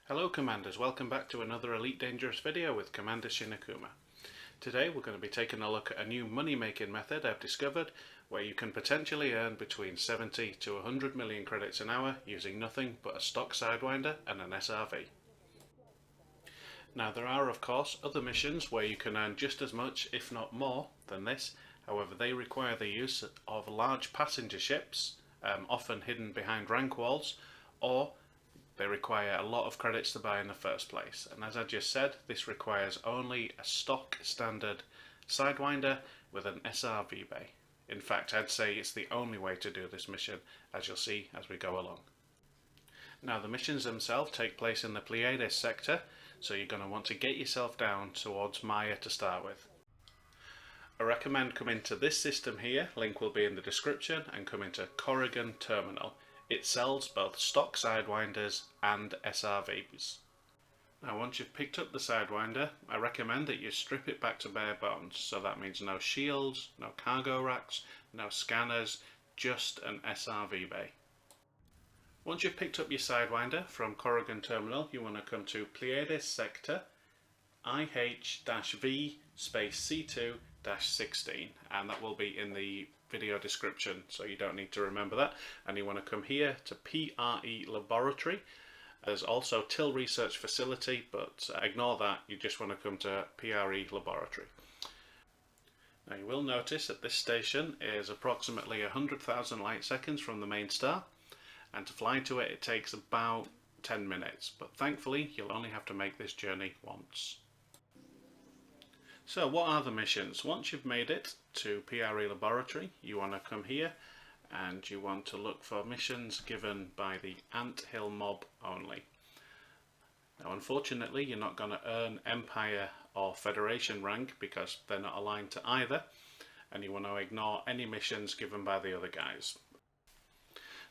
Hello Commanders, welcome back to another Elite Dangerous video with Commander Shinakuma. Today we're going to be taking a look at a new money making method I've discovered where you can potentially earn between 70 to 100 million credits an hour using nothing but a stock Sidewinder and an SRV. Now there are of course other missions where you can earn just as much if not more than this, however they require the use of large passenger ships, often hidden behind rank walls, or they require a lot of credits to buy in the first place, and as I just said, this requires only a stock standard Sidewinder with an SRV bay. In fact, I'd say it's the only way to do this mission, as you'll see as we go along. Now the missions themselves take place in the Pleione sector, so you're going to want to get yourself down towards Maya to start with. I recommend coming to this system here, link will be in the description, and come into Corrigan Terminal. It sells both stock Sidewinders and SRVs. Now once you've picked up the Sidewinder, I recommend that you strip it back to bare bones, so that means no shields, no cargo racks, no scanners, just an SRV bay. Once you've picked up your Sidewinder from Corrigan Terminal, you want to come to Pleione Sector IH-V space C2-16, and that will be in the video description, so you don't need to remember that. And you want to come here to PRE Laboratory. There's also Till Research Facility, but ignore that, you just want to come to PRE Laboratory. Now you will notice that this station is approximately 100,000 light seconds from the main star, and to fly to it takes about 10 minutes, but thankfully you'll only have to make this journey once. So what are the missions? Once you've made it to PRE Laboratory, you want to come here and you want to look for missions given by the Anthill mob only. Now unfortunately you're not going to earn Empire or Federation rank because they're not aligned to either, and you want to ignore any missions given by the other guys.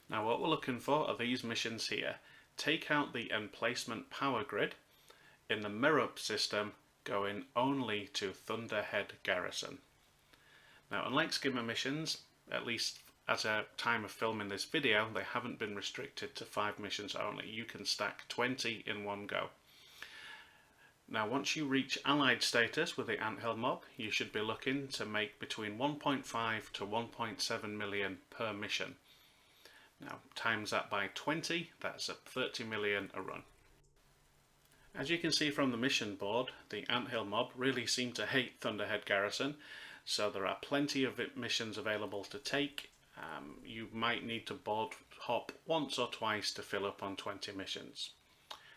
Now what we're looking for are these missions here. Take out the emplacement power grid in the Merope system, going only to Thunderhead Garrison. Now unlike skimmer missions, at least at a time of filming this video, they haven't been restricted to 5 missions only. You can stack 20 in one go. Now once you reach allied status with the Anthill mob, you should be looking to make between 1.5 to 1.7 million per mission. Now times that by 20, that's at 30 million a run. As you can see from the mission board, the Anthill mob really seem to hate Thunderhead Garrison, so there are plenty of missions available to take. You might need to board hop once or twice to fill up on 20 missions.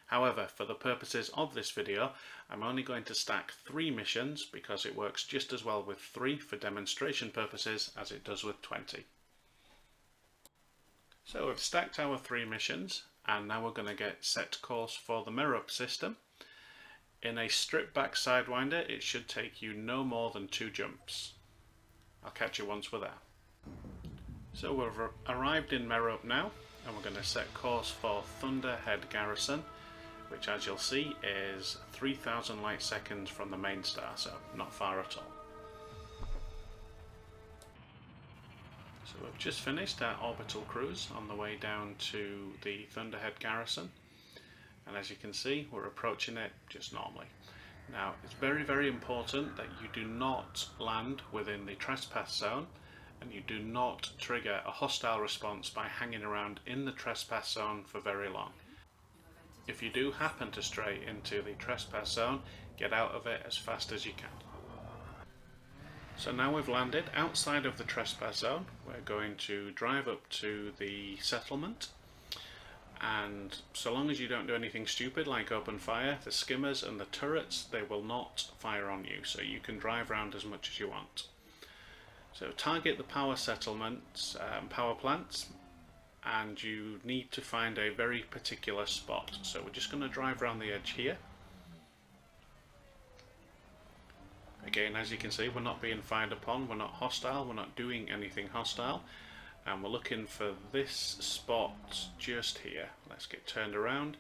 However, for the purposes of this video, I'm only going to stack 3 missions because it works just as well with 3 for demonstration purposes as it does with 20. So we've stacked our 3 missions, and now we're going to get set course for the Merope system. In a stripped back Sidewinder, it should take you no more than 2 jumps. I'll catch you once we're there. So we've arrived in Merope now, and we're going to set course for Thunderhead Garrison, which as you'll see is 3,000 light seconds from the main star, so not far at all. So we've just finished our orbital cruise on the way down to the Thunderhead Garrison, and as you can see we're approaching it just normally. Now it's very important that you do not land within the trespass zone, and you do not trigger a hostile response by hanging around in the trespass zone for very long. If you do happen to stray into the trespass zone, get out of it as fast as you can. So now we've landed outside of the trespass zone, we're going to drive up to the settlement, and so long as you don't do anything stupid like open fire, the skimmers and the turrets, they will not fire on you, so you can drive around as much as you want. So target the power settlements, power plants, and you need to find a very particular spot. So we're just going to drive around the edge here. Again, as you can see, we're not being fired upon, we're not hostile, we're not doing anything hostile, and we're looking for this spot just here. Let's get turned around.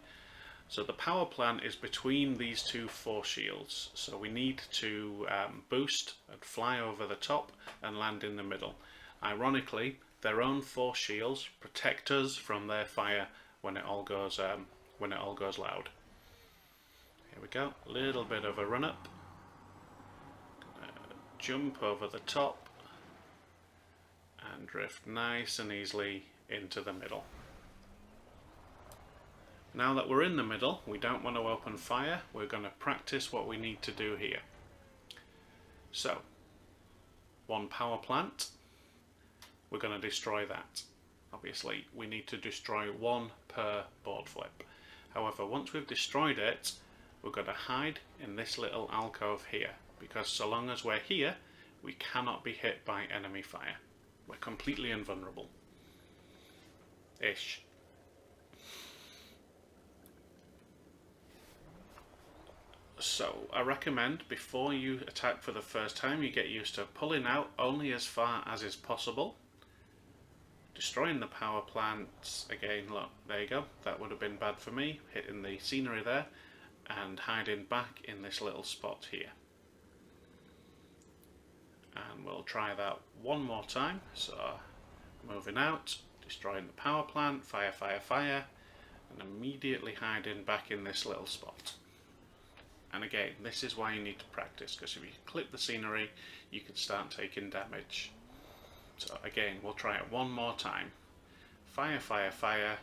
So the power plant is between these 2 force shields, so we need to boost and fly over the top and land in the middle. Ironically, their own force shields protect us from their fire when it all goes loud. Here we go, little bit of a run up. Jump over the top and drift nice and easily into the middle. Now that we're in the middle, we don't want to open fire. We're going to practice what we need to do here. So, one power plant, we're going to destroy that. Obviously, we need to destroy one per board flip. However, once we've destroyed it, we're going to hide in this little alcove here, because so long as we're here, we cannot be hit by enemy fire. We're completely invulnerable. Ish. So I recommend before you attack for the first time, you get used to pulling out only as far as is possible. Destroying the power plants, again, look, there you go, that would have been bad for me, hitting the scenery there, and hiding back in this little spot here. And we'll try that one more time. So moving out, destroying the power plant, fire, fire, fire, and immediately hiding back in this little spot. And again, this is why you need to practice, because if you clip the scenery, you can start taking damage. So again, we'll try it one more time. Fire, fire, fire,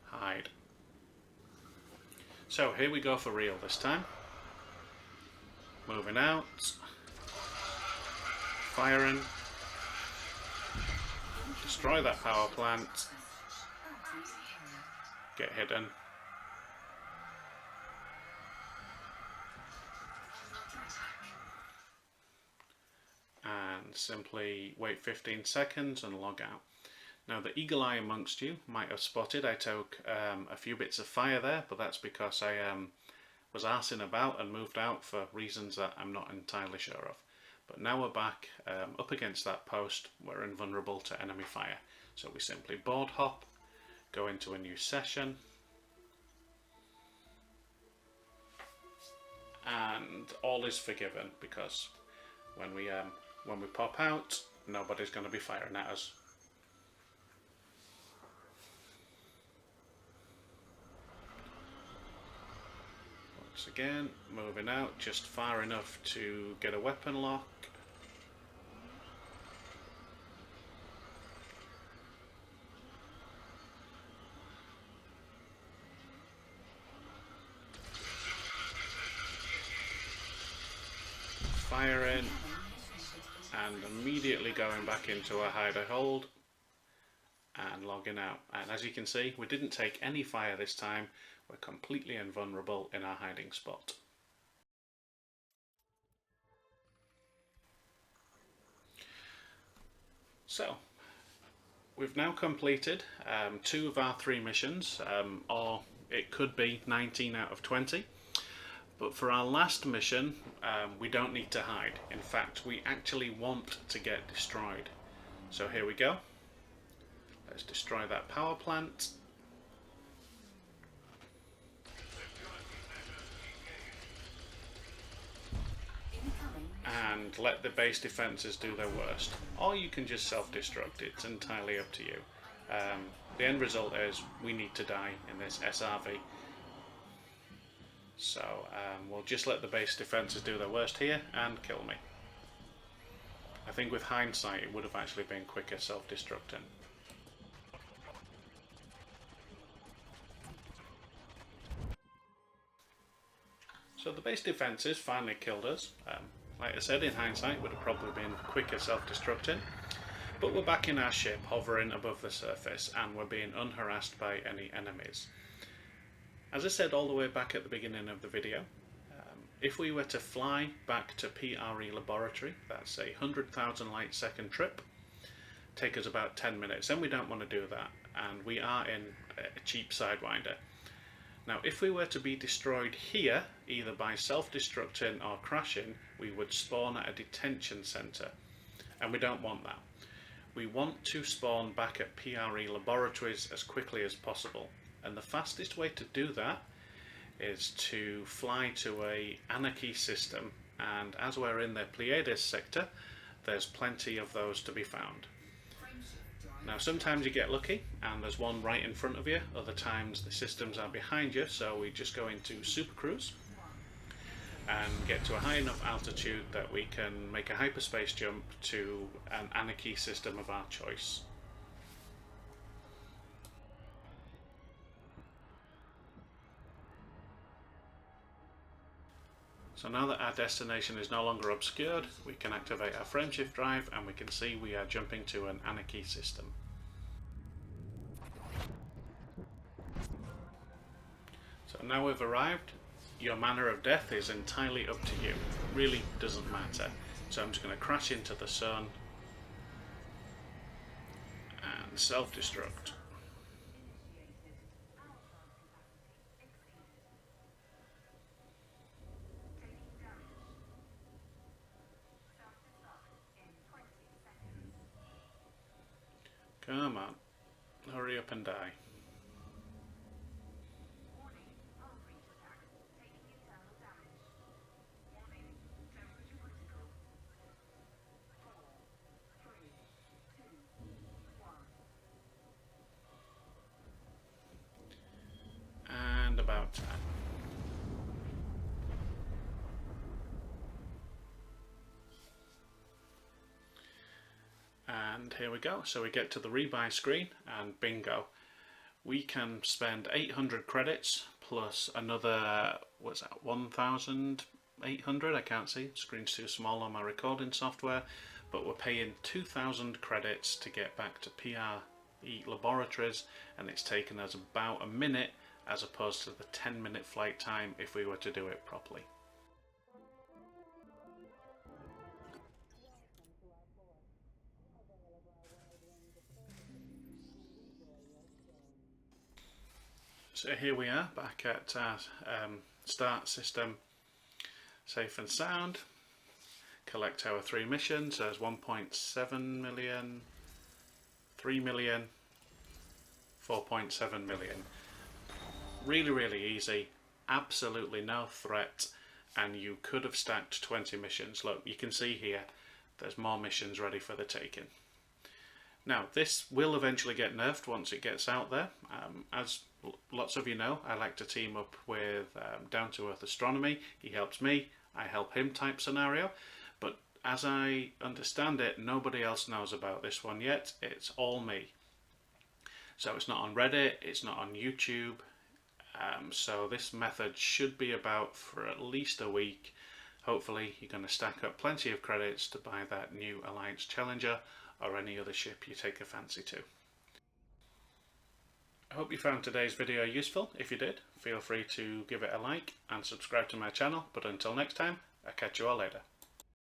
hide. So here we go for real this time. Moving out, firing, destroy that power plant, get hidden. And simply wait 15 seconds and log out. Now the eagle eye amongst you might have spotted I took a few bits of fire there, but that's because I was arsing about and moved out for reasons that I'm not entirely sure of. But now we're back up against that post, we're invulnerable to enemy fire. So we simply board hop, go into a new session, and all is forgiven, because when we pop out, nobody's going to be firing at us. Once again, moving out just far enough to get a weapon lock. Firing. And immediately going back into a hider hold and logging out. And as you can see, we didn't take any fire this time. We're completely invulnerable in our hiding spot. So, we've now completed 2 of our 3 missions, or it could be 19 out of 20. But for our last mission, we don't need to hide. In fact, we actually want to get destroyed. So here we go. Let's destroy that power plant. And let the base defenses do their worst. Or you can just self-destruct, it's entirely up to you. The end result is we need to die in this SRV. So we'll just let the base defenses do their worst here and kill me. I think with hindsight it would have actually been quicker self-destructing. So the base defenses finally killed us. Like I said, in hindsight it would have probably been quicker self-destructing. But we're back in our ship, hovering above the surface, and we're being unharassed by any enemies. As I said all the way back at the beginning of the video, if we were to fly back to PRE Laboratory, that's a 100,000 light second trip, take us about 10 minutes, and we don't want to do that, and we are in a cheap Sidewinder. Now if we were to be destroyed here, either by self-destructing or crashing, we would spawn at a detention centre, and we don't want that. We want to spawn back at PRE Laboratories as quickly as possible. And the fastest way to do that is to fly to a Anarchy system, and as we're in the Pleiades sector, there's plenty of those to be found. Now sometimes you get lucky and there's one right in front of you, other times the systems are behind you, so we just go into super cruise and get to a high enough altitude that we can make a hyperspace jump to an anarchy system of our choice. So now that our destination is no longer obscured, we can activate our frameshift drive and we can see we are jumping to an anarchy system. So now we've arrived. Your manner of death is entirely up to you. It really doesn't matter. So I'm just going to crash into the sun and self-destruct. Come on, hurry up and die. And about time. And here we go. So we get to the rebuy screen and bingo. We can spend 800 credits plus another, what's that, 1,800? I can't see, the screen's too small on my recording software. But we're paying 2,000 credits to get back to PRE laboratories, and it's taken us about a minute as opposed to the 10-minute flight time if we were to do it properly. So here we are back at our start system, safe and sound. Collect our 3 missions. There's 1.7 million, 3 million, 4.7 million. Really easy, absolutely no threat, and you could have stacked 20 missions. Look, you can see here there's more missions ready for the taking. Now this will eventually get nerfed once it gets out there. As lots of you know, I like to team up with Down to Earth Astronomy. He helps me, I help him type scenario, but as I understand it, nobody else knows about this one yet. It's all me. So it's not on Reddit, it's not on YouTube. So this method should be about for at least a week. Hopefully you're going to stack up plenty of credits to buy that new Alliance Challenger or any other ship you take a fancy to. I hope you found today's video useful. If you did, feel free to give it a like and subscribe to my channel. But until next time, I'll catch you all later.